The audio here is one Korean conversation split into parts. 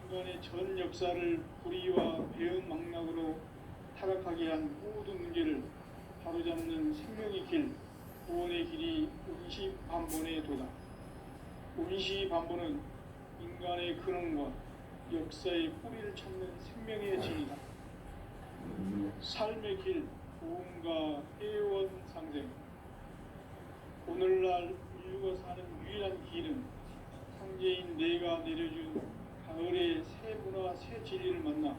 인간의 전 역사를 불의와 배은망락으로 타락하게 한 모든 문제를 바로잡는 생명의 길, 구원의 길이 운시반본에 도다. 운시반본은 인간의 근원과 역사의 뿌리를 찾는 생명의 진이다. 삶의 길, 구원과 해원 상생. 오늘날 인류가 사는 유일한 길은 상제인 내가 내려준 가을의 새 문화, 새 진리를 만나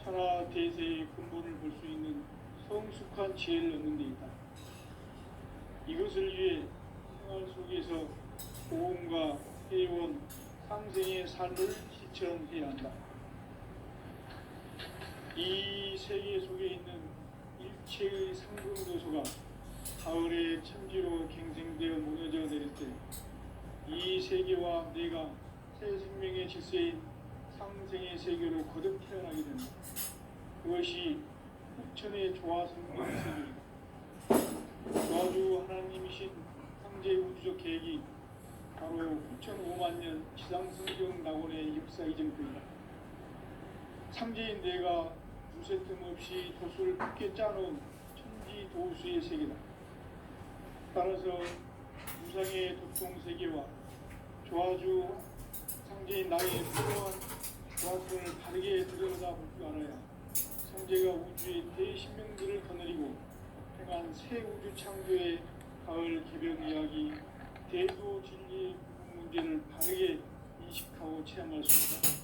천하 대세의 근본을 볼 수 있는 성숙한 지혜를 얻는 데 있다. 이것을 위해 생활 속에서 보험과 회원, 상생의 삶을 실천해야 한다. 이 세계 속에 있는 일체의 상승도소가 가을의 천지로 갱생되어 무너져 내릴 때 이 세계와 내가 새 생명의 질서인 상생의 세계로 거듭 태어나게 된다. 그것이 후천의 조화성경 세계이다. 조화주 하나님이신 상제 우주적 계획이 바로 후천 5만 년 지상성경 낙원의 역사 이전표이다. 상제인 내가 두세 틈 없이 도수를 굳게 짜놓은 천지 도수의 세계다. 따라서 무상의 도통세계와 조화주 상제인 나의 필요한 조화성을 바르게 들여다볼 줄 알아야 상제가 우주의 대신명들을 거느리고 행한 새 우주 창조의 가을 개벽 이야기, 대도 진리의 구분 문제를 바르게 인식하고 체험할 수 있다.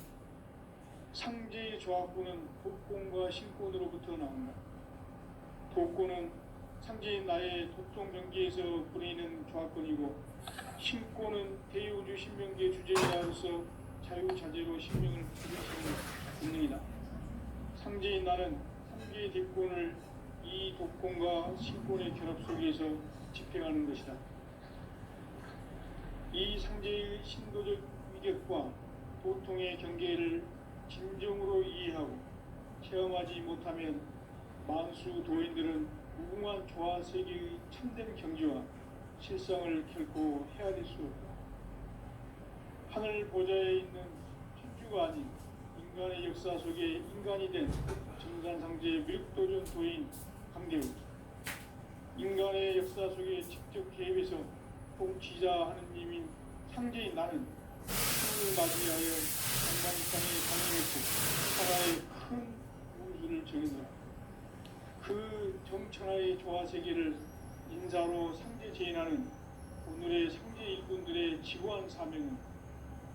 상제의 조합구는 독권과 신권으로부터 나온다. 독권은 상제인 나의 도통경계에서 부리는 조합권이고, 신권은 대우주 신명계 주제자로서 자유자재로 신명을 부르시는 본능이다. 상제인 나는 상제의 대권을 이 독권과 신권의 결합 속에서 집행하는 것이다. 이 상제의 신도적 위력과 도통의 경계를 진정으로 이해하고 체험하지 못하면 만수 도인들은 무궁한 조화 세계의 참된 경지와 실상을 결코 헤아릴 수 없다. 하늘 보좌에 있는 천주가 아닌 인간의 역사 속에 인간이 된 정산상제의 미륵도전 도인 강대우, 인간의 역사 속에 직접 개입해서 통치자 하느님인 상제인 나는 신을 맞이하여 장관상에 강림했고 천하의 큰 우주를 정했노라. 그 정천하의 조화세계를 인사로 상제 제인하는 오늘의 상제 일꾼들의 지고한 사명은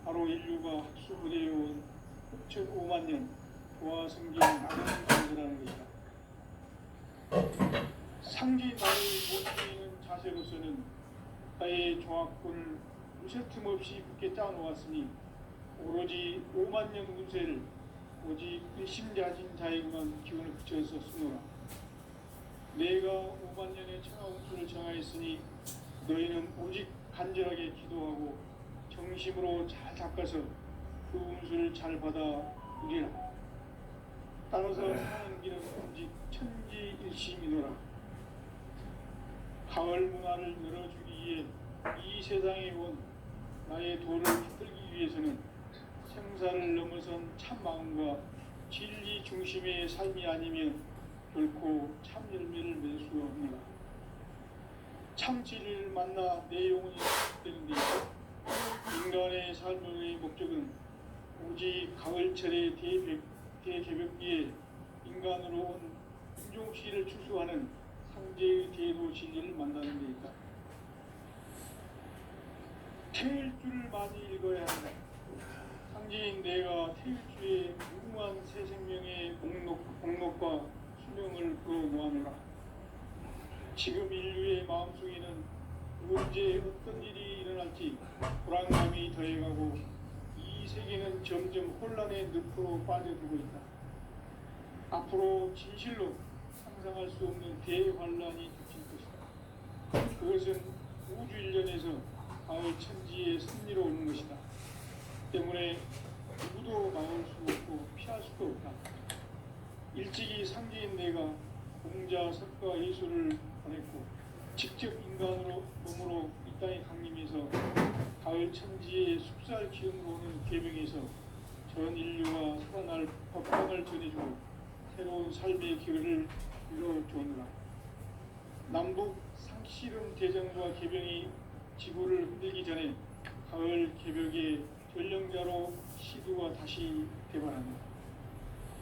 바로 인류가 학수부대해온 6,5만 년 조화성경 나눔 강제라는 것이다. 상제 나의 모시는 자세로서는 나의 조합권을 무쇠 틈 없이 굳게 짜놓았으니 오로지 5만 년 운세를 오직 일심자진 자에게만 기운을 붙여서 쓰노라. 내가 5만 년의 천하 운수를 정하였으니 너희는 오직 간절하게 기도하고 정심으로 잘 닦아서 그 운수를 잘 받아 누리라. 따라서 사는 길은 오직 천지일심이노라. 가을 문화를 열어주기 위해 이 세상에 온 나의 도를 받들기 위해서는 생사를 넘어선 참 마음과 진리 중심의 삶이 아니면 결코 참 열매를 맺을 수 없노라. 참 진리를 만나 내 영혼이 회복되는데 인간의 삶의 목적은 오직 가을철의 대개벽기에 인간으로 온 인종시를 추수하는 상제의 대도 진리를 만나는 데 있다. 태일주를 많이 읽어야 한다. 상제인 내가 태일주의 무궁한 새 생명의 목록과 수명을 그어놓아노라. 지금 인류의 마음속에는 언제 어떤 일이 일어날지 불안감이 더해가고 이 세계는 점점 혼란의 늪으로 빠져들고 있다. 앞으로 진실로 상상할 수 없는 대환란이 닥칠 것이다. 그것은 우주 일련에서 가을 천지의 섭리로 오는 것이다. 때문에 누구도 막을 수 없고 피할 수도 없다. 일찍이 상제인 내가 공자, 석가, 예수를 보냈고 직접 인간으로 몸으로 이 땅에 강림해서 가을 천지의 숲살 기운으로 오는 계명에서 전 인류가 살아날 법방을 전해주고 새로운 삶의 기회를 이뤄주느라. 남북 상씨름 대전과 개병이 지구를 흔들기 전에 가을 개벽의 전령자로 시두가 다시 대발합니다.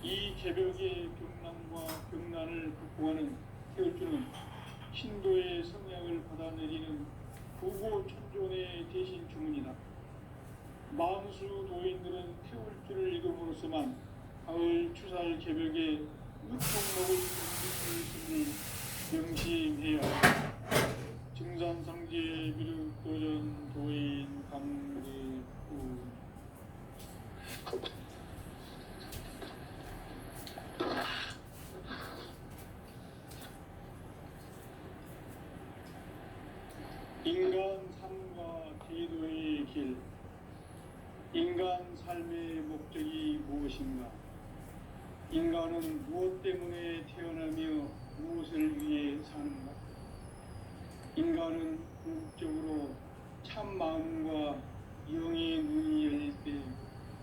이 개벽의 병난과 병난을 극복하는 태울주는 신도의 성향을 받아내리는 부고 천존의 대신 주문이다. 만수 도인들은 태울주를 읽음으로써만 가을 추살 개벽에 으통먹을 것을 명심해야 한다. 증산상제 미륵도전 도인 강대구. 인간 삶과 제도의 길. 인간 삶의 목적이 무엇인가? 인간은 무엇 때문에 태어나며 무엇을 위해 사는가? 인간은 궁극적으로 참 마음과 영의 눈이 열릴 때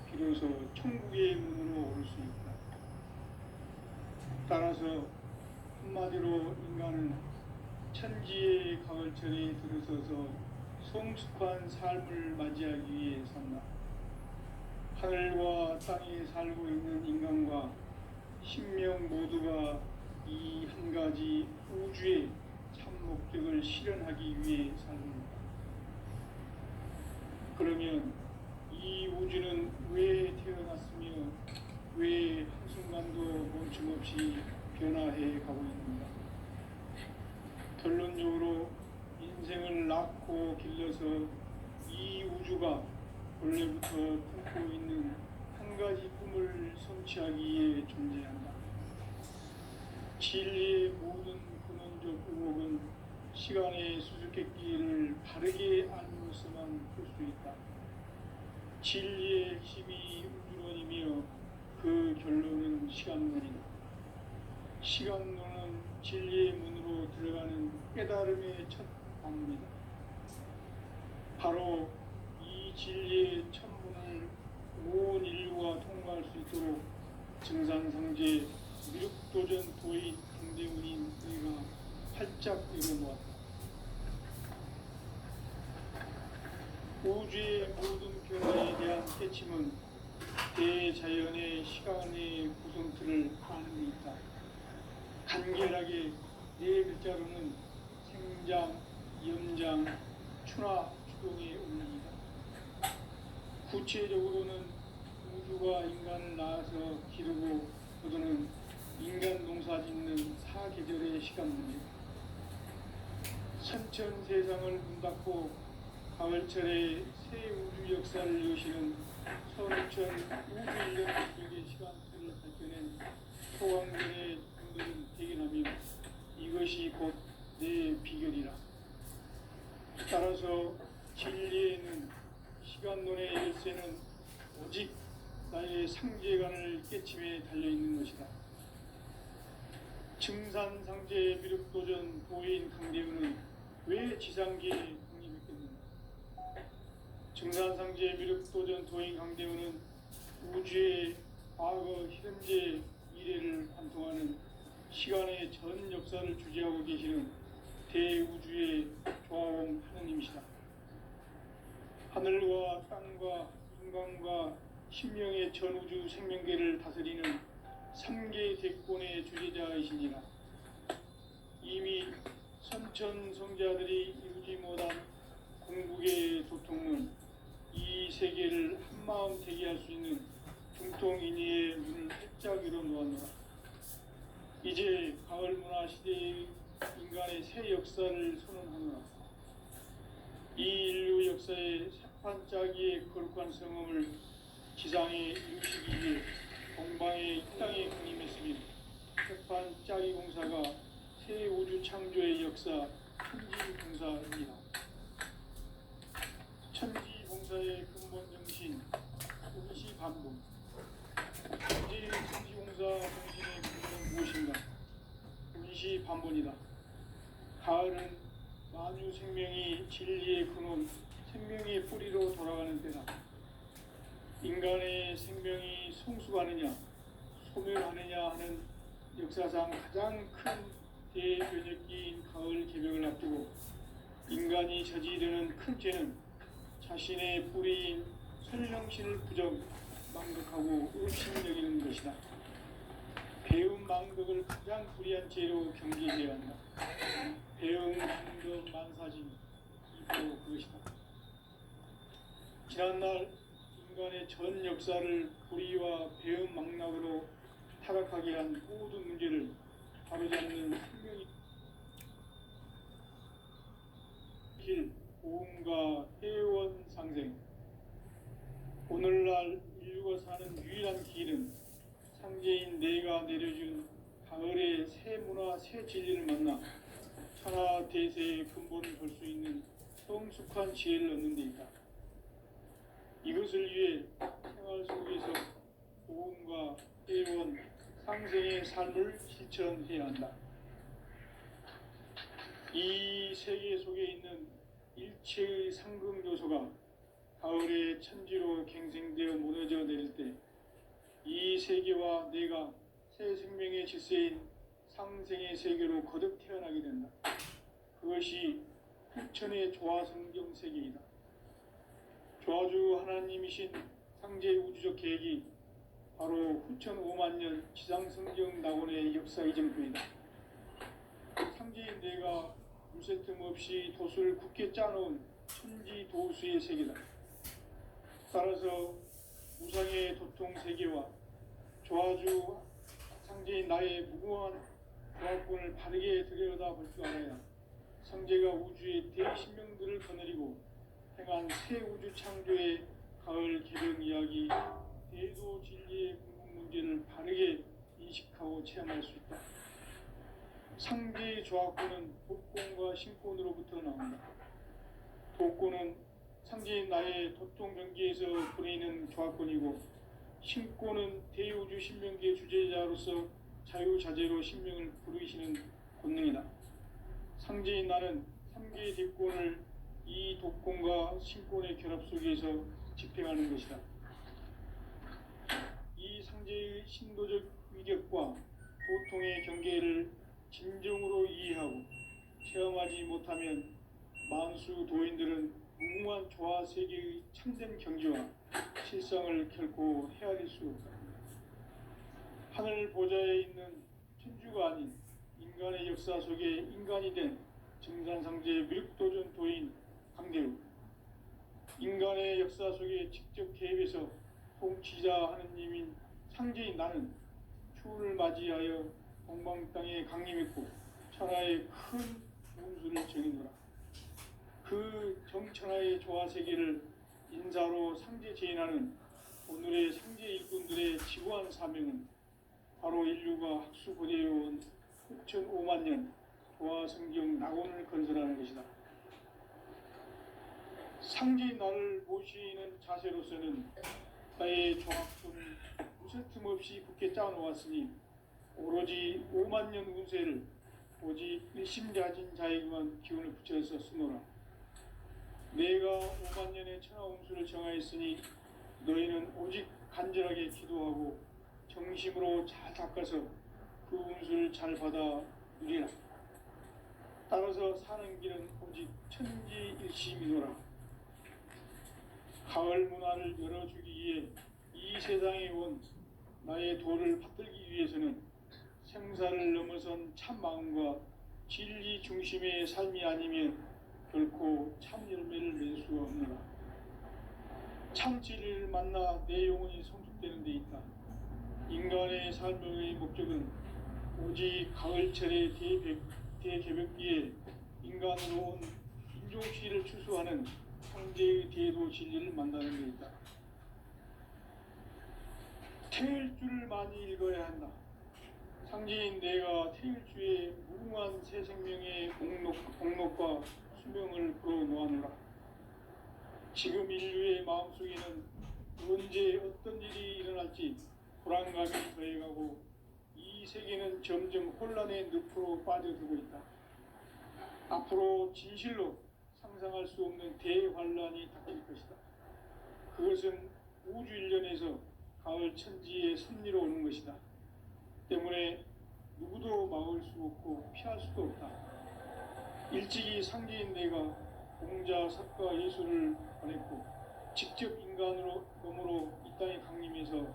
비로소 천국의 문으로 올 수 있다. 따라서 한마디로 인간은 천지의 가을철에 들어서서 성숙한 삶을 맞이하기 위해 산다. 하늘과 땅에 살고 있는 인간과 신명 모두가 이 한 가지 우주의 참 목적을 실현하기 위해 삽니다. 그러면 이 우주는 왜 태어났으며 왜 한순간도 멈춤없이 변화해 가고 있는가? 결론적으로 인생을 낳고 길러서 이 우주가 원래부터 품고 있는 한 가지 꿈을 성취하기 위해 존재한다. 진리의 모든 근원적 의혹은 시간의 수수께끼를 바르게 알므로서만 풀 수 있다. 진리의 핵심이 우주론이며 그 결론은 시간론이다. 시간론은 진리의 문으로 들어가는 깨달음의 첫 방문이다. 바로 이 진리의 천문을 온 인류가 통과할 수 있도록 증산상제 미륵도전 도인 강대훈인 우리가 활짝 열어놓았다. 우주의 모든 변화에 대한 깨침은 대자연의 시간의 구성틀을 아는 데 있다. 간결하게 네 글자로는 생장, 염장, 추나 추동의 원리이다. 구체적으로는 우주가 인간을 낳아서 기르고 거두는 인간 농사 짓는 사계절의 시간 문제. 선천 세상을 문 닫고 가을철에 새 우주 역사를 여시는 선천 우주 일년 기록의 시간표를 밝혀낸 소강전의 분들은 대견하며 이것이 곧 내 비결이라. 따라서 진리에는 시간론의 열쇠는 오직 나의 상제관을 깨침에 달려있는 것이다. 증산상제 미륵도전 도인 강대훈은 왜 지상계에 독립했겠는가? 증산상제 미륵도전 도인 강대훈은 우주의 과거, 현재, 미래를 관통하는 시간의 전 역사를 주재하고 계시는 대우주의 조화원 하느님이시다. 하늘과 땅과 인간과 신명의 전우주 생명계를 다스리는 3계 대권의 주재자이시니라. 이미 선천성자들이 이루지 못한 궁극의 도통은 이 세계를 한마음 되게 할 수 있는 중통인의의 문을 활짝 열어놓았노라. 이제 가을 문화 시대의 인간의 새 역사를 선언하노라. 이 인류 역사의 새판짜기의 거룩한 성음을 지상에 이루시기 위해 동방의 이 땅에 군림했으며 새판짜기 공사가 새 우주 창조의 역사 천지봉사입니다. 천지봉사의 근본 정신 운시반복. 현재 천지봉사 정신의 근본은 무엇인가? 운시반복이다. 가을은 만유 생명이 진리의 근원, 생명의 뿌리로 돌아가는 때다. 인간의 생명이 성숙하느냐 소멸하느냐 하는 역사상 가장 큰 대변혁기인 가을 개벽을 앞두고 인간이 저지르는 큰 죄는 자신의 뿌리인 설명신을 부정 망극하고 의심여기는 것이다. 배움 망극을 가장 불의한 죄로 경계해야 한다. 배움 망극 만사진 이고 그것이다. 지난날 인간의 전 역사를 불의와 배움 망락으로 타락하게 한 모든 문제를 바로잡는 생명이 길 보험과 회원 상생. 오늘날 인류가 사는 유일한 길은 상제인 내가 내려준 가을의 새 문화 새 진리를 만나 천하 대세의 근본을 볼 수 있는 성숙한 지혜를 얻는 데 있다. 이것을 위해 생활 속에서 보험과 회원 상생의 삶을 실천해야 한다. 이 세계 속에 있는 일체의 상금 요소가 가을의 천지로 갱생되어 무너져 내릴 때 이 세계와 내가 새 생명의 질서인 상생의 세계로 거듭 태어나게 된다. 그것이 후천의 조화성경 세계이다. 조화주 하나님이신 상제 우주적 계획이 바로 후천 5만 년 지상성경 낙원의 역사의 전부이다. 상제인 내가 물새 틈 없이 도수를 굳게 짜놓은 천지 도수의 세계다. 따라서 우상의 도통 세계와 조화주 상제인 나의 무궁한 조합권을 바르게 들여다볼 줄 알아야 상제가 우주의 대신명들을 거느리고 행한 새 우주 창조의 가을 개벽 이야기 대도 진리의 궁극 문제를 바르게 인식하고 체험할 수 있다. 상제의 조합권은 독권과 신권으로부터 나온다. 독권은 상제인 나의 도통 경계에서 부리는 조합권이고 신권은 대우주 신명기의 주제자로서 자유자재로 신명을 부르시는 권능이다. 상제인 나는 3개의 대권을 이 독권과 신권의 결합 속에서 집행하는 것이다. 이 상제의 신도적 위격과 도통의 경계를 진정으로 이해하고 체험하지 못하면 만수 도인들은 무궁한 조화 세계의 참된 경지와 실상을 결코 헤아릴 수 없다. 하늘 보좌에 있는 천주가 아닌 인간의 역사 속에 인간이 된 정산상제 미륵도전 도인 강대우, 인간의 역사 속에 직접 개입해서 통치자 하느님인 상제인 나는 추운을 맞이하여 동방 땅에 강림했고 천하의 큰 운수를 정의노라. 그 정천하의 조화세계를 인사로 상제 제인하는 오늘의 상제 일꾼들의 지구한 사명은 바로 인류가 학수고대해온 6,5만 년 조화성경 낙원을 건설하는 것이다. 상제인 나를 모시는 자세로서는 나의 조합꾼을 무쇠 틈 없이 굳게 짜놓았으니 오로지 5만 년 운세를 오직 일심자진 자에게만 기운을 붙여서 쓰노라. 내가 5만 년의 천하 운수를 정하였으니 너희는 오직 간절하게 기도하고 정심으로 잘 닦아서 그 운수를 잘 받아 누리라. 따라서 사는 길은 오직 천지일심이노라. 가을 문화를 열어주기 위해 이 세상에 온 나의 도를 받들기 위해서는 생사를 넘어선 참 마음과 진리 중심의 삶이 아니면 결코 참 열매를 맺을 수가 없노라. 참 진리를 만나 내 영혼이 성숙되는 데 있다. 인간의 삶의 목적은 오직 가을철의 대개벽기에 인간으로 온 인종시를 추수하는 상제의 대도 진리를 만나는 데 있다. 태일 주를 많이 읽어야 한다. 상제인 내가 태일주의 무궁한 새 생명의 공록과 수명을 불어놓아노라. 지금 인류의 마음속에는 언제 어떤 일이 일어날지 불안감이 더해가고 이 세계는 점점 혼란의 늪으로 빠져들고 있다. 앞으로 진실로 상상할 수 없는 대환란이 닥칠 것이다. 그것은 우주 일련에서 가을 천지의 섭리로 오는 것이다. 때문에 누구도 막을 수 없고 피할 수도 없다. 일찍이 상제인 내가 공자, 석가, 예수를 보냈고 직접 인간으로 몸으로 이 땅에 강림해서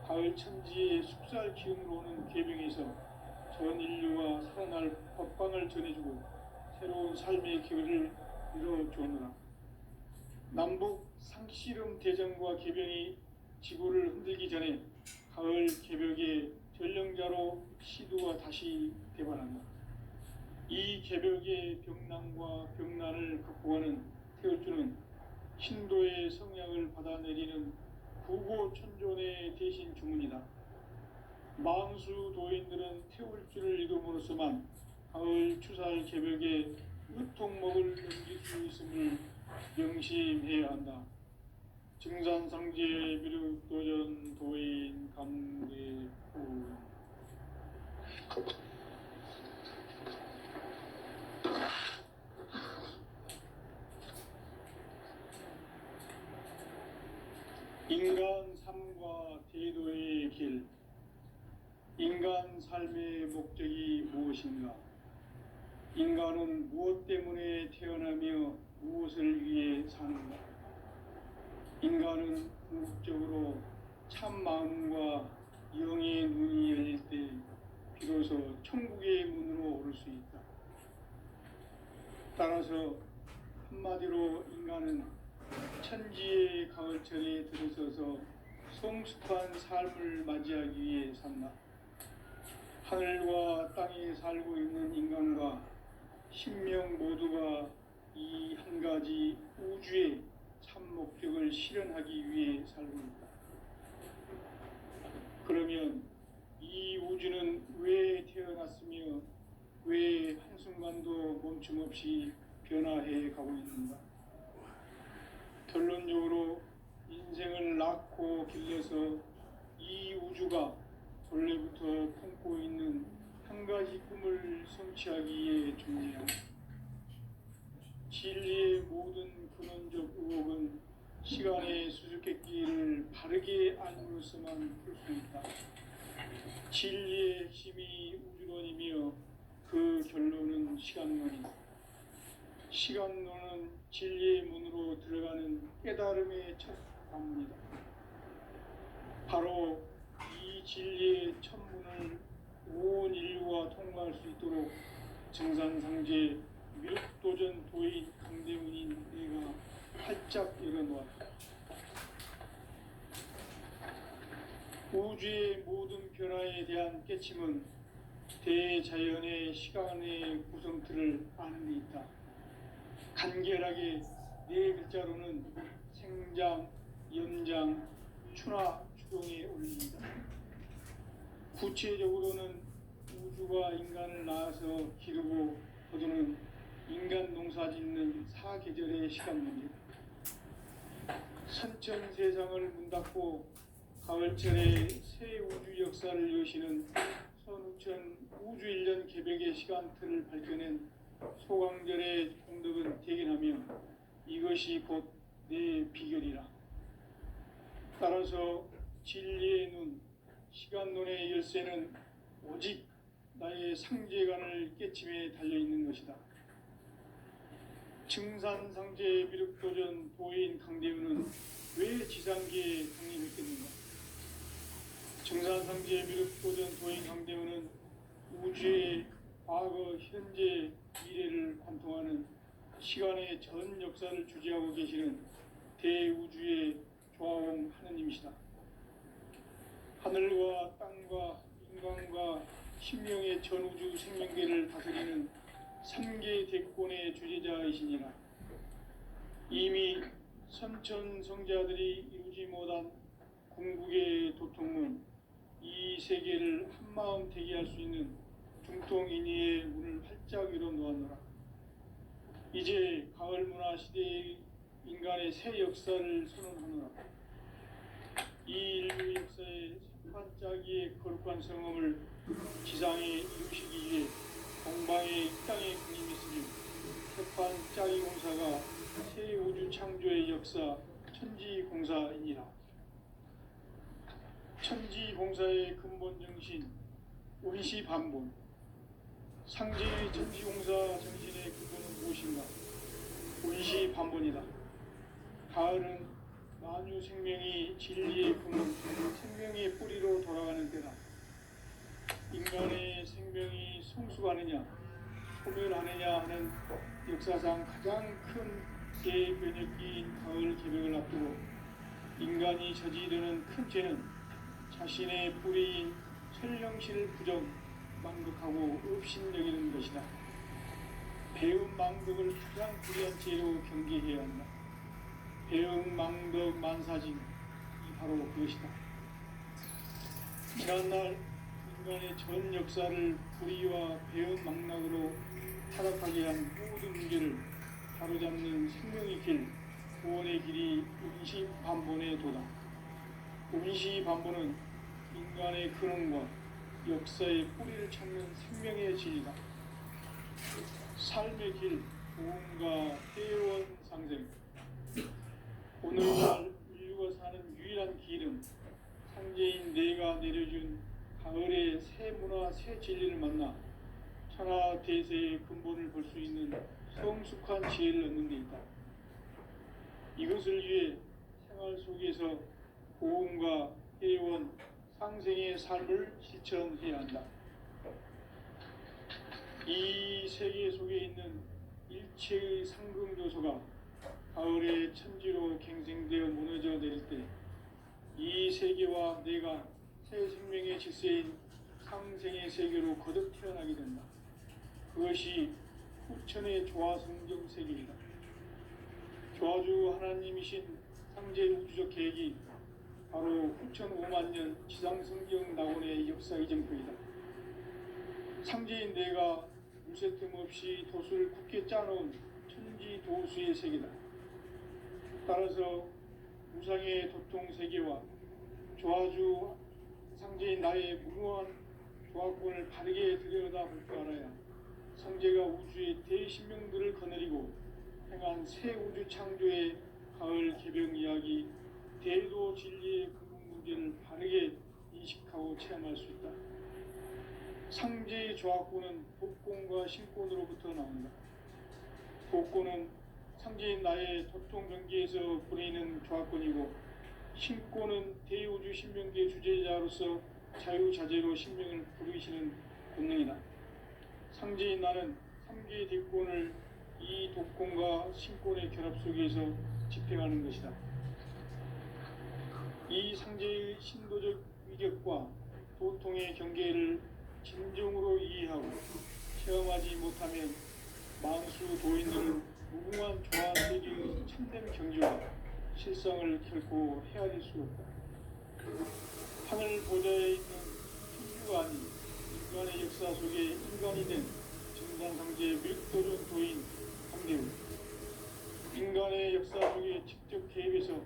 가을 천지의 숙살 기운으로 오는 계병에서 전 인류가 살아날 법방을 전해주고 새로운 삶의 기회를 이뤄주었노라. 남북 상씨름 대전과 계병이 지구를 흔들기 전에 가을 개벽의 전령자로 시두가 다시 대반한다. 이 개벽의 병난과 병난을 극복하는 태울주는 신도의 성약을 받아내리는 구고천존의 대신 주문이다. 망수 도인들은 태울주를 이름으로서만 가을 추살 개벽의 유통목을 넘길 수 있음을 명심해야 한다. 증산상제 미륵도전 도인 감대부 인간 삶과 대도의 길. 인간 삶의 목적이 무엇인가? 인간은 무엇 때문에 태어나며 무엇을 위해 사는가? 인간은 궁극적으로 참 마음과 영의 눈이 열릴 때 비로소 천국의 문으로 오를 수 있다. 따라서 한마디로 인간은 천지의 가을철에 들어서서 성숙한 삶을 맞이하기 위해 산다. 하늘과 땅에 살고 있는 인간과 신명 모두가 이 한 가지 우주의 참 목적을 실현하기 위해 살고 있다. 그러면 이 우주는 왜 태어났으며 왜 한순간도 멈춤 없이 변화해 가고 있는가? 결론적으로 인생을 낳고 길러서 이 우주가 본래부터 품고 있는 한 가지 꿈을 성취하기에 존재한다. 진리의 모든 근원적 의혹은 시간의 수수께끼를 바르게 알므로서만 풀 수 있다. 진리의 핵심이 우주론이며 그 결론은 시간론이다. 시간론은 진리의 문으로 들어가는 깨달음의 첫 관문이다. 바로 이 진리의 첫 문을 온 인류가 통과할 수 있도록 증산상제 미륵도전 도인 강대문인 내가 활짝 열어놓았다. 우주의 모든 변화에 대한 깨침은 대자연의 시간의 구성틀을 아는 데 있다. 간결하게 네 글자로는 생장, 연장, 추나 추동에 올립니다. 구체적으로는 우주가 인간을 낳아서 기르고 거두는 인간 농사 짓는 사계절의 시간 문제다. 선천 세상을 문 닫고 가을철에 새 우주 역사를 여시는 선우천 우주 일년 개벽의 시간틀을 밝혀낸 소강절의 공덕은 대견하며 이것이 곧 내 비결이라. 따라서 진리의 눈, 시간론의 열쇠는 오직 나의 상제관을 깨침에 달려있는 것이다. 증산상제 미륵도전 도인 강대우는 왜 지상계에 강림했겠는가? 증산상제 미륵도전 도인 강대우는 우주의 과거, 현재, 미래를 관통하는 시간의 전 역사를 주재하고 계시는 대우주의 조화홍 하느님이시다. 하늘과 땅과 인간과 신명의 전우주 생명계를 다스리는 3개 대권의 주재자이시니라. 이미 선천 성자들이 이루지 못한 궁극의 도통문, 이 세계를 한마음 되게 할 수 있는 중통인의의 문을 활짝 열어놓았노라. 이제 가을 문화 시대의 인간의 새 역사를 선언하노라. 이 인류 역사의 반짝이의 거룩한 성험을 지상에 이루시기 위해 동방의 이 땅에 강림했으며 태판 짜기 공사가 새 우주 창조의 역사 천지 공사이니라. 천지공사의 근본 정신 운시 반본. 상제의 천지공사 정신의 근본은 무엇인가? 운시 반본이다. 가을은 만유 생명이 진리의 근원, 생명의 뿌리로 돌아가는 때다. 인간의 생명이 성숙하느냐, 소멸하느냐 하는 역사상 가장 큰 대변혁기인 가을 개벽을 앞두고 인간이 저지르는 큰 죄는 자신의 뿌리인 설령실을 부정, 망극하고 업신여기는 것이다. 배음 망덕을 가장 불의한 죄로 경계해야 한다. 배음 망덕 만사징이 바로 그것이다. 지난날 인간의 전 역사를 불의와 배음 망락으로 타락하게 한 모든 문제를 바로잡는 생명의 길, 구원의 길이 운시 반본의 도다. 운시 반본은 인간의 근원과 역사의 뿌리를 찾는 생명의 진리다. 삶의 길, 보험과 회원 상생. 오늘날 인류가 사는 유일한 길은 상제인 내가 내려준 가을의 새 문화, 새 진리를 만나 천하 대세의 근본을 볼 수 있는 성숙한 지혜를 얻는 데 있다. 이것을 위해 생활 속에서 보험과 회원, 상생의 삶을 실천해야 한다. 이 세계 속에 있는 일체의 상금 요소가 가을의 천지로 갱생되어 무너져 내릴 때 이 세계와 내가 새 생명의 질서인 상생의 세계로 거듭 태어나게 된다. 그것이 후천의 조화성경 세계이다. 조화주 하나님이신 상제 우주적 계획이 바로 후천 5만 년 지상성경 낙원의 역사 이정표이다. 상제인 내가 무쇠틈 없이 도수를 굳게 짜놓은 천지 도수의 세계다. 따라서 무상의 도통 세계와 조화주 상제인 나의 무모한 조화권을 바르게 들여다볼 줄 알아야 상제가 우주의 대신명들을 거느리고 행한 새 우주 창조의 가을 개벽 이야기, 대도 진리의 근본 문제를 바르게 인식하고 체험할 수 있다. 상제의 조화권은 복권과 신권으로부터 나온다. 복권은 상제인 나의 도통 경계에서 보내는 조화권이고, 신권은 대우주 신명계 주제자로서 자유자재로 신명을 부르시는 본능이다. 상제인 나는 3개의 대권을 이 독권과 신권의 결합 속에서 집행하는 것이다. 이 상제의 신도적 위격과 도통의 경계를 진정으로 이해하고 체험하지 못하면 만수 도인들은 무궁한 조화 세계의 참된 경지와 실상을 결코 헤아릴 수 없다. 하늘 보좌에 있는 천주가 아닌 인간의 역사 속에 인간이 된 정상상제 밀도전 도인 황대우. 인간의 역사 속에 직접 개입해서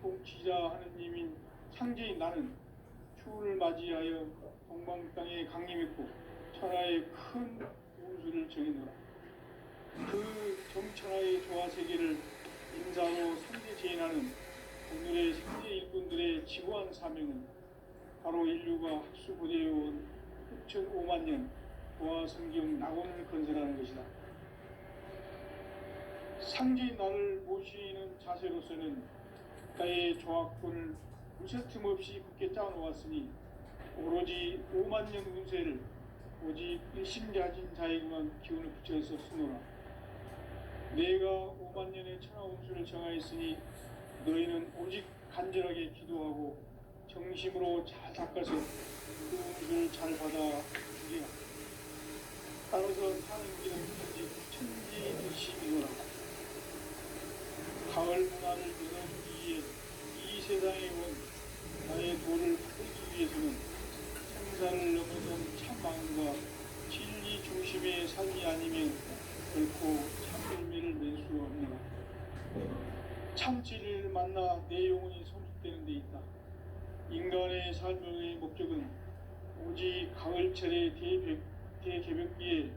통치자 하느님인 상제인 나는 추운을 맞이하여 동방 땅에 강림했고 천하의 큰 운수를 정해놓으라. 그 정천하의 조화 세계를 인사로 상제 제인하는 오늘의 상제 일꾼들의 지구한 사명은 바로 인류가 학수고대해온 6,5만 년 조화 성경 낙원을 건설하는 것이다. 상제인 나를 모시는 자세로서는 나의 조화권을 무쇠틈 없이 굳게 짜놓았으니 오로지 5만 년 운세를 오직 일심가진 자에게만 기운을 붙여서 쓰노라. 내가 5만 년의 천하 운수를 정하였으니 너희는 오직 간절하게 기도하고 정심으로 잘 닦아서 그 운수를 잘 받아 주리라. 따라서 사는 길은 오직 천지일심이노라. 가을 문화를 열어주기 위해 이 세상에 온 나의 도를 받기 위해서는 생사를 넘어선 참 마음과 진리 중심의 삶이 아니면 결코 참 열매를 낼 수 없느라. 참 진리를 만나 내 영혼이 성숙되는 데 있다. 인간의 삶의 목적은 오직 가을철의 대개벽기에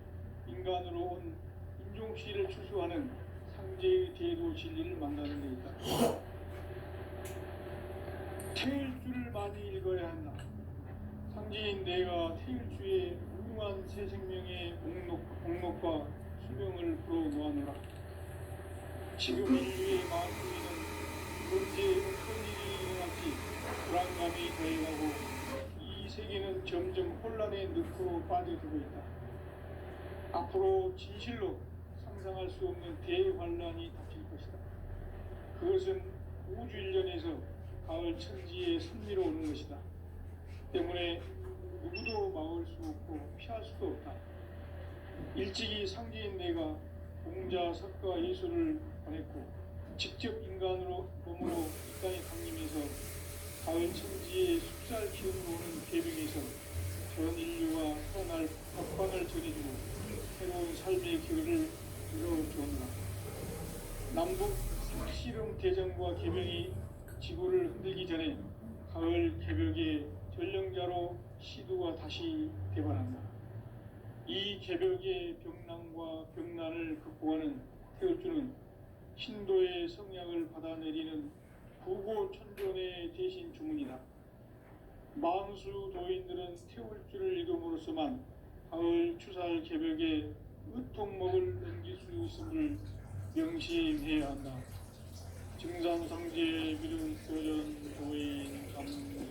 인간으로 온 인종씨를 추수하는 상제의 대도 진리를 만나는 데 있다. 태일주를 많이 읽어야 한다. 상제인 내가 태일주의 무궁한 새 생명의 목록과 수명을 풀어놓아노라. 지금 인류의 만국에는 언제 어떤 일이 일어날지 불안감이 더해가고 이 세계는 점점 혼란의 늪으로 빠져들고 있다. 앞으로 진실로 상상할 수 없는 대환란이 닥칠 것이다. 그것은 우주 일련에서 가을 천지의 섭리로 오는 것이다. 때문에 누구도 막을 수 없고 피할 수도 없다. 일찍이 상제인 내가 공자, 석가, 예수를 보냈고 직접 인간으로 몸으로 이 땅에 강림해서 가을 천지의 숫살 기운으로 오는 계명에서 전 인류와 태어날 법방을 전해주고 새로운 삶의 길을 열어주었노라. 남북 실험 대전과 계명이 지구를 흔들기 전에 가을 개벽의 전령자로 시두가 다시 대반한다. 이 개벽의 병난과 병난을 극복하는 태울주는 신도의 성약을 받아내리는 구고천존의 대신 주문이다. 만수 도인들은 태울주를 읽음으로써만 가을 추살 개벽에 의통목을 넘길 수 있음을 명심해야 한다. 증산상제 미륵 도전 도인 감그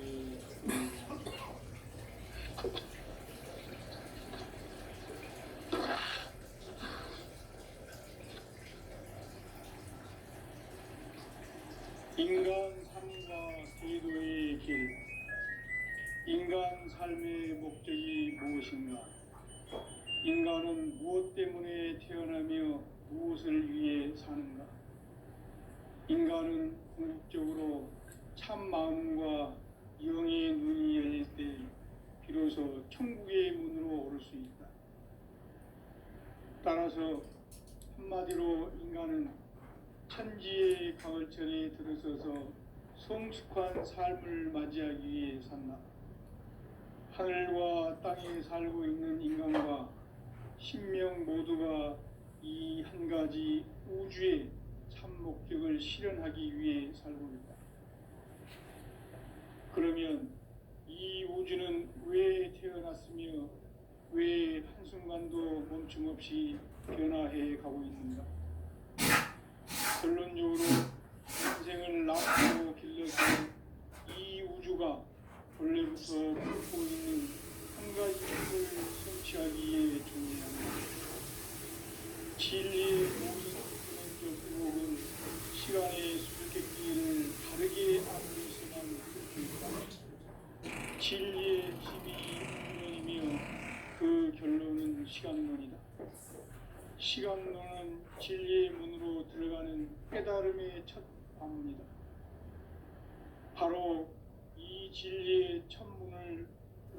인간 삶과 제도의 길. 인간 삶의 목적이 무엇인가? 인간은 무엇 때문에 태어나며 무엇을 위해 사는가? 인간은 궁극적으로 참 마음과 영의 눈이 열릴 때 비로소 천국의 문으로 오를 수 있다. 따라서 한마디로 인간은 천지의 가을철에 들어서서 성숙한 삶을 맞이하기 위해 산다. 하늘과 땅에 살고 있는 인간과 신명 모두가 이 한 가지 우주의 참 목적을 실현하기 위해 살고 있다. 그러면 이 우주는 왜 태어났으며 왜 한순간도 멈춤 없이 변화해 가고 있는가? 결론적으로 인생을 낳고 길러서 이 우주가 본래부터 품고 있는 한 가지 뜻을 성취하기에 존재한다. 진리의 모든 근원적 의혹은 시간의 수수께끼를 다르게 알고 있어만 할 수 있다. 진리의 힘이 근원이며 그 결론은 시간론이다. 시간론은 진리의 문으로 들어가는 깨달음의 첫 관문이다. 바로 이 진리의 첫 문을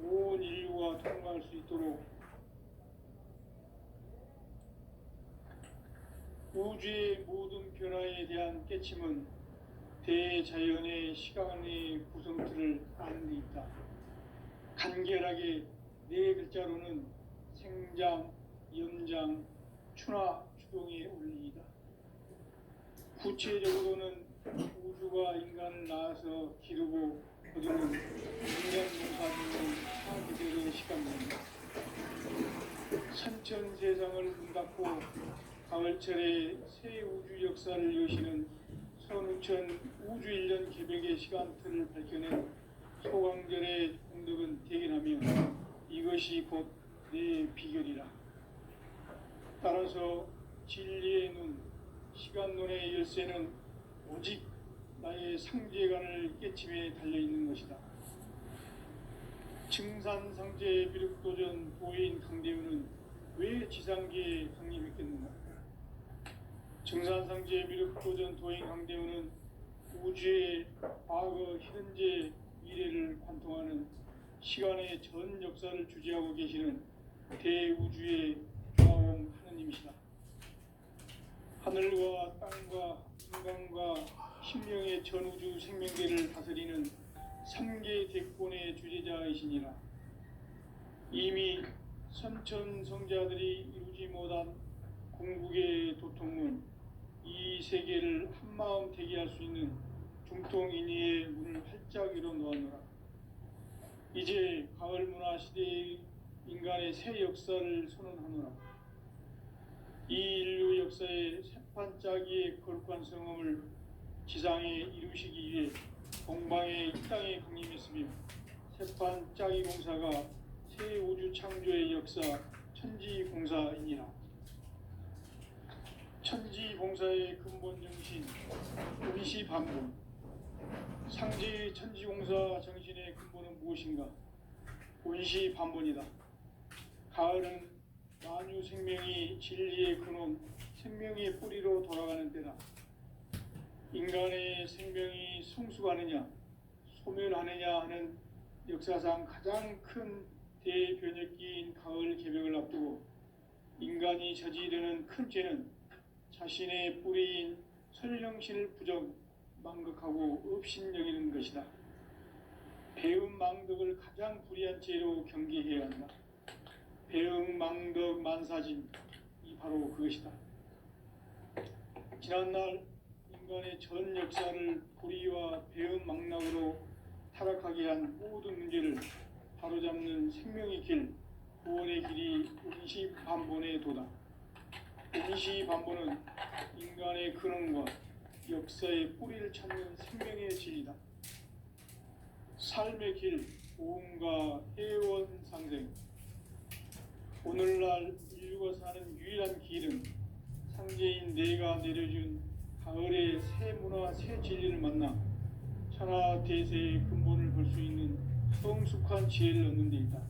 온 인류가 통과할 수 있도록 우주의 모든 변화에 대한 깨침은 대자연의 시간의 구성틀을 아는 데 있다. 간결하게 네 글자로는 생장, 연장, 추나 추동의 원리이다. 구체적으로는 우주가 인간을 낳아서 기르고 거두는 인간 농사짓는 사계절의 시간입니다. 선천 세상을 문 닫고 가을철에 새 우주 역사를 여시는 선우천 우주 1년 개벽의 시간틀을 밝혀낸 소강절의 공덕은 대견하며 이것이 곧 내 비결이라. 따라서 진리의 눈, 시간론의 열쇠는 오직 나의 상제관을 깨침에 달려있는 것이다. 증산상제 미륵도전 도인 강대우는 왜 지상계에 강림했겠는가? 증산상제 미륵도전 도인 강대우는 우주의 과거, 현재, 미래를 관통하는 시간의 전 역사를 주재하고 계시는 대우주의 좌엄 하느님이시다. 하늘과 땅과 인간과 신명의 전우주 생명계를 다스리는 3개 대권의 주재자이시니라. 이미 선천성자들이 이루지 못한 궁극의 도통문, 이 세계를 한마음 되게 할 수 있는 중통인의의 문을 활짝 열어 놓았노라. 이제 가을 문화 시대의 인간의 새 역사를 선언하노라. 이 인류 역사의 새판짜기의 거룩한 성험을 지상에 이루시기 위해 동방의 이 땅에 강림했으며 새판짜기 공사가 새 우주 창조의 역사 천지공사이니라. 천지공사의 근본 정신 운시반본. 상제의 천지공사 정신의 근본은 무엇인가? 운시반본이다. 가을은 만유 생명이 진리의 근원, 생명의 뿌리로 돌아가는 때다. 인간의 생명이 성숙하느냐, 소멸하느냐 하는 역사상 가장 큰 대변혁기인 가을 개벽을 앞두고 인간이 저지르는 큰 죄는 자신의 뿌리인 설령신을 부정, 망극하고 업신여기는 것이다. 배음 망덕을 가장 불의한 죄로 경계해야 한다. 배음 망덕 만사진, 이 바로 그것이다. 지난날 인간의 전 역사를 불의와 배음 망락으로 타락하게 한 모든 문제를 바로잡는 생명의 길, 구원의 길이 운시반본의 도다. 운시반본은 인간의 근원과 역사의 뿌리를 찾는 생명의 진리다. 삶의 길, 고음과 해원 상생. 오늘날 인류가 사는 유일한 길은 상제인 내가 내려준 가을의 새 문화, 새 진리를 만나 천하 대세의 근본을 볼 수 있는 성숙한 지혜를 얻는 데 있다.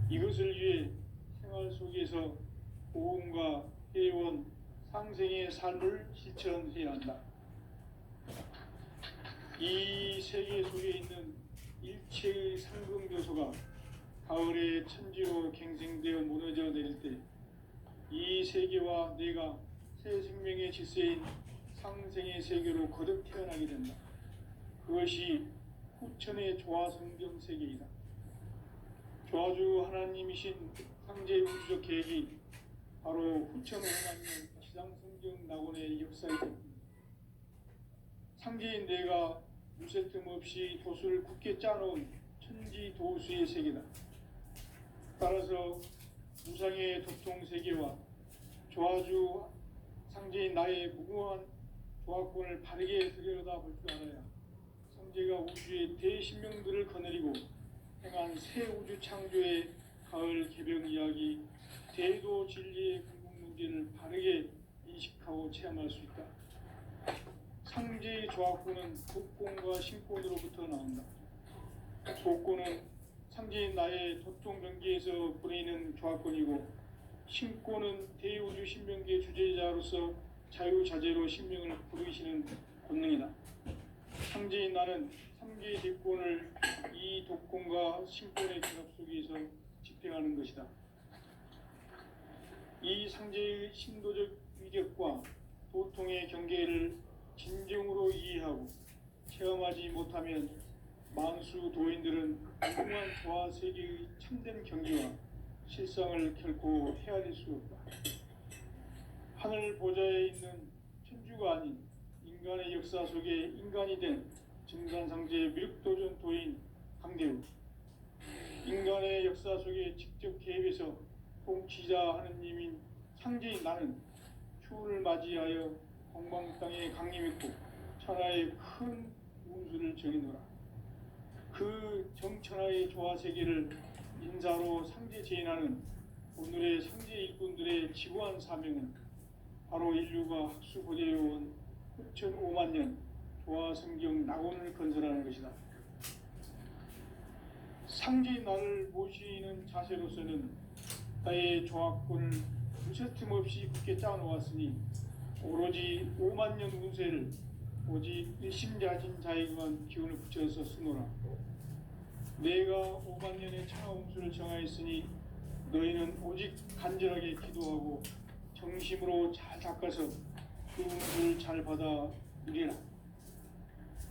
이것을 위해 생활 속에서 고음과 해원, 상생의 삶을 실천해야 한다. 이 세계 속에 있는 일체의 상금 요소가 가을의 천지로 갱생되어 무너져 내릴 때 이 세계와 내가 새 생명의 질서인 상생의 세계로 거듭 태어나게 된다. 그것이 후천의 조화성경 세계이다. 조화주 하나님이신 상제 우주적 계획이 바로 후천 5만년 지상성경 낙원의 역사이다. 상제인 내가 무쇠 틈 없이 도수를 굳게 짜놓은 천지 도수의 세계다. 따라서 무상의 도통 세계와 조화주 상제인 나의 무궁한 조화권을 바르게 들여다볼 줄 알아야 상제가 우주의 대신명들을 거느리고 행한 새 우주 창조의 가을 개벽 이야기, 대도 진리의 근본 문제를 바르게 인식하고 체험할 수 있다. 상제의 조화권은 독권과 신권으로부터 나온다. 독권은 상제인 나의 도통 경계에서 보내는 조화권이고, 신권은 대우주 신명기의 주제자로서 자유자재로 신명을 부르시는 권능이다. 상제인 나는 3개의 대권을 이 독권과 신권의 결합 속에서 집행하는 것이다. 이 상제의 신도적 위력과 도통의 경계를 진정으로 이해하고 체험하지 못하면 만수 도인들은 무궁한 조화 세계의 참된 경지와 실상을 결코 헤아릴 수 없다. 하늘 보좌에 있는 천주가 아닌 인간의 역사 속에 인간이 된 증산상제 미륵도전 도인 강대우, 인간의 역사 속에 직접 개입해서 통치자 하느님인 상제인 나는 추운을 맞이하여 동방 땅에 강림했고 천하의 큰 운수를 정해놓으라. 그 정천하의 조화 세계를 인사로 상제 제인하는 오늘의 상제 일꾼들의 지구한 사명은 바로 인류가 학수고대해온 6,5만 년 조화 성경 낙원을 건설하는 것이다. 상제인 나를 모시는 자세로서는 나의 조화권을 무쇠틈 없이 굳게 짜놓았으니 오로지 5만 년 운세를 오직 일심자진 자에게만 기운을 붙여서 쓰노라. 내가 5만 년의 천하 운수를 정하였으니 너희는 오직 간절하게 기도하고 정심으로 잘 닦아서 그 운수를 잘 받아 누리라.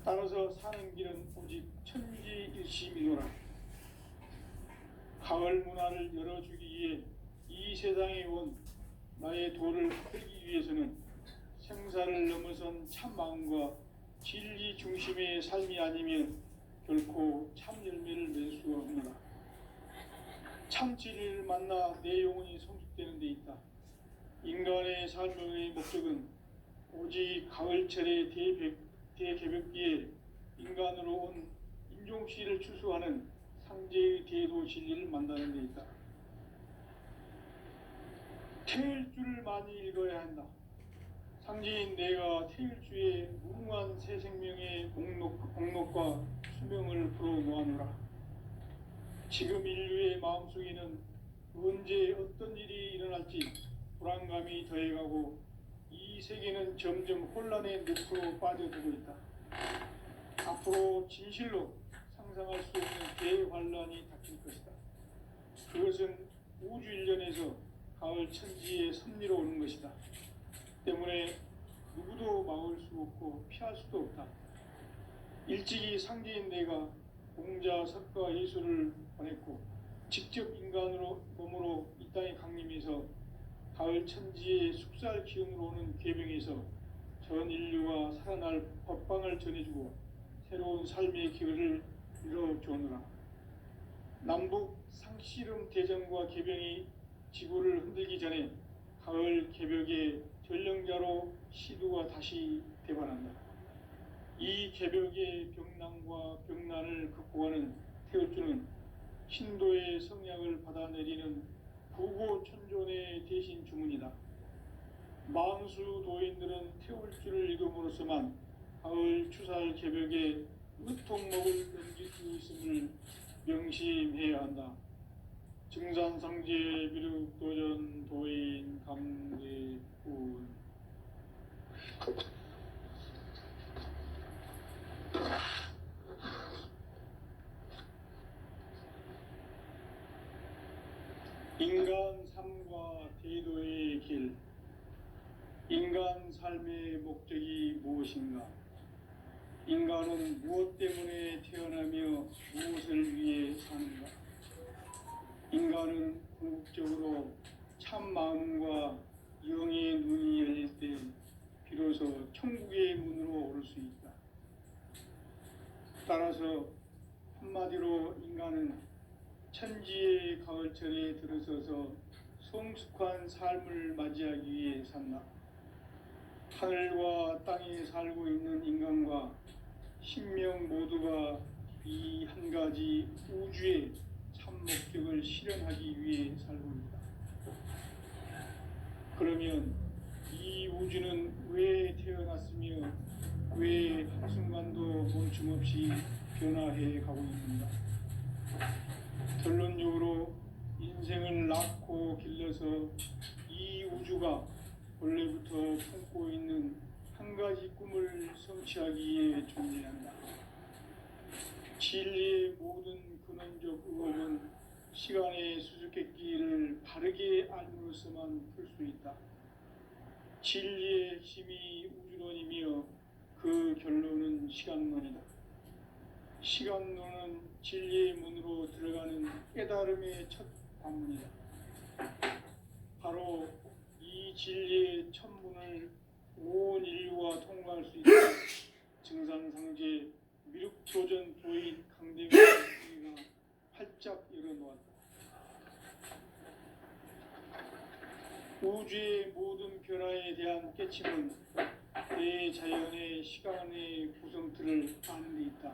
따라서 사는 길은 오직 천지일심이노라. 가을 문화를 열어주기 위해 이 세상에 온 나의 도를 풀기 위해서는 생사를 넘어선 참 마음과 진리 중심의 삶이 아니면 결코 참 열매를 맺을 수가 없노라. 참 진리를 만나 내 영혼이 성숙되는 데 있다. 인간의 삶의 목적은 오직 가을철의 대개벽기에 인간으로 온 인종씨를 추수하는 상제의 대도 진리를 만나는 데 있다. 태일 주를 많이 읽어야 한다. 상제인 내가 태일주의 무궁한 새 생명의 공록과 수명을 풀어놓아노라. 지금 인류의 마음속에는 언제 어떤 일이 일어날지 불안감이 더해가고 이 세계는 점점 혼란의 늪으로 빠져들고 있다. 앞으로 진실로 상상할 수 없는 대환란이 닥칠 것이다. 그것은 우주 일련에서 가을 천지의 섭리로 오는 것이다. 때문에 누구도 막을 수 없고 피할 수도 없다. 일찍이 상제인 내가 공자, 석가, 예수를 보냈고 직접 인간으로 몸으로 이 땅에 강림해서 가을 천지의 숙살 기운으로 오는 계병에서 전 인류가 살아날 법방을 전해주고 새로운 삶의 기회를 이뤄주오노라. 남북 상씨름 대전과 계병이 지구를 흔들기 전에 가을 개벽의 전령자로 시두가 다시 대반한다. 이 개벽의 병난과 병난을 극복하는 태울주는 신도의 성약을 받아내리는 부고천존의 대신 주문이다. 만수 도인들은 태울주를 읽음으로써만 가을 추살 개벽에 으통목을 넘길 수 있음을 명심해야 한다. 증산상제 비륵도전 도인 강대군. 인간 삶과 대도의 길. 인간 삶의 목적이 무엇인가? 인간은 무엇 때문에 태어나며 무엇을 위해 사는가? 인간은 궁극적으로 참 마음과 영의 눈이 열릴 때 비로소 천국의 문으로 오를 수 있다. 따라서 한마디로 인간은 천지의 가을철에 들어서서 성숙한 삶을 맞이하기 위해 산다. 하늘과 땅에 살고 있는 인간과 신명 모두가 이 한 가지 우주의 참 목적을 실현하기 위해 살고 있다. 그러면 이 우주는 왜 태어났으며 왜 한순간도 멈춤없이 변화해 가고 있는가? 결론적으로 인생을 낳고 길러서 이 우주가 원래부터 품고 있는 한 가지 꿈을 성취하기 위해 존재한다. 진리의 모든 근원적 의혹은 시간의 수수께끼를 바르게 알므로서만 풀 수 있다. 진리의 핵심이 우주론이며 그 결론은 시간론이다. 시간론은 진리의 문으로 들어가는 깨달음의 첫 관문이다. 바로 이 진리의 첫 문을 온 인류가 통과할 수 있도록 증산상제 미륵도전 도인 강대민가 활짝 열어놓았다. 우주의 모든 변화에 대한 깨침은 대자연의 시간의 구성틀을 아는 데 있다.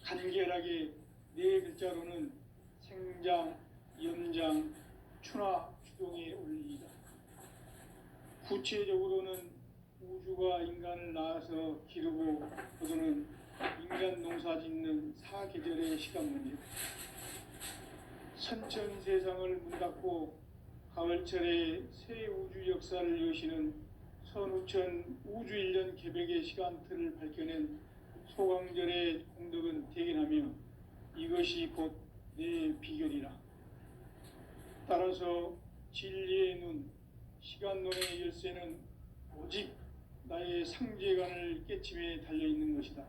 간결하게 네 글자로는 생장, 연장, 추나, 추동의 원리이다. 구체적으로는 우주가 인간을 낳아서 기르고 거두는 인간 농사 짓는 사계절의 시간문이다. 선천 세상을 문 닫고 가을철에 새 우주 역사를 여시는 선우천 우주일년 개벽의 시간틀을 밝혀낸 소강절의 공덕은 대견하며 이것이 곧 내 비결이라. 따라서 진리의 눈, 시간론의 열쇠는 오직 나의 상제관을 깨침에 달려있는 것이다.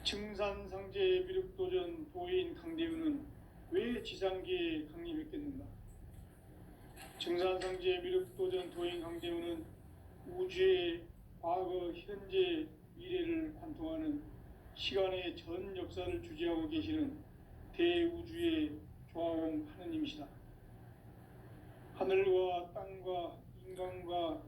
증산상제 미륵도전 도인 강대우는 왜 지상계에 강림했겠는가? 증산상제 미륵도전 도인 강대우는 우주의 과거, 현재, 미래를 관통하는 시간의 전 역사를 주재하고 계시는 대우주의 조화공 하느님이시다. 하늘과 땅과 인간과